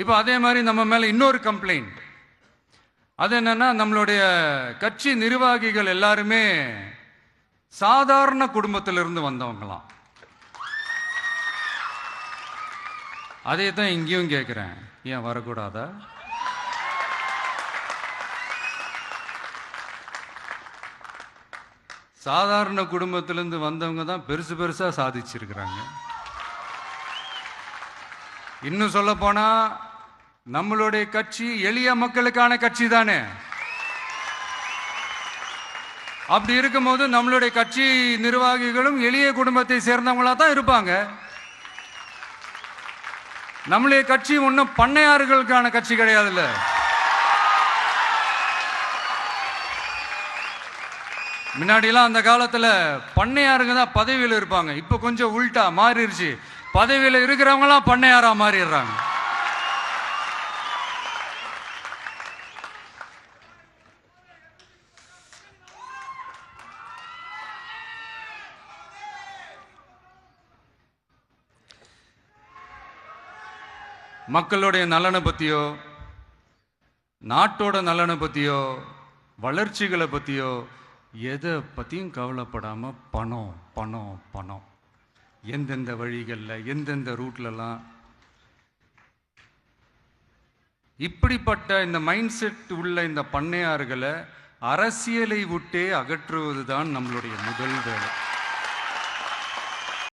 இப்போ அதே மாதிரி நம்ம மேல இன்னொரு கம்ப்ளைண்ட். அது என்னன்னா, நம்மளுடைய கட்சி நிர்வாகிகள் எல்லாருமே சாதாரண குடும்பத்திலிருந்து வந்தவங்களாம். அதே தான் இங்கேயும் கேட்கிறேன், ஏன் வரக்கூடாதா? சாதாரண குடும்பத்திலிருந்து வந்தவங்க தான் பெருசு பெருசா சாதிச்சிருக்கிறாங்க. இன்னும் சொல்ல போனா நம்மளுடைய கட்சி எளிய மக்களுக்கான கட்சி தானே. அப்படி இருக்கும்போது நம்மளுடைய கட்சி நிர்வாகிகளும் எளிய குடும்பத்தை சேர்ந்தவங்களா தான் இருப்பாங்க. நம்மளுடைய கட்சி ஒன்றும் பண்ணையார்களுக்கான கட்சி கிடையாதுல்ல. முன்னாடிலாம் அந்த காலத்தில் பண்ணையாருங்க தான் பதவியில் இருப்பாங்க. இப்போ கொஞ்சம் உள்டா மாறிடுச்சு. பதவியில் இருக்கிறவங்களாம் பண்ணையாரா மாறிடுறாங்க. மக்களுடைய நலனை பற்றியோ, நாட்டோட நலனை பற்றியோ, வளர்ச்சிகளை பற்றியோ எதை பற்றியும் கவலைப்படாம பணம் பணம் பணம், எந்தெந்த வழிகளில் எந்தெந்த ரூட்லலாம் இப்படிப்பட்ட இந்த மைண்ட் செட் உள்ள இந்த பண்ணையார்களை அரசியலை விட்டே அகற்றுவது தான் நம்மளுடைய முதல் வேலை.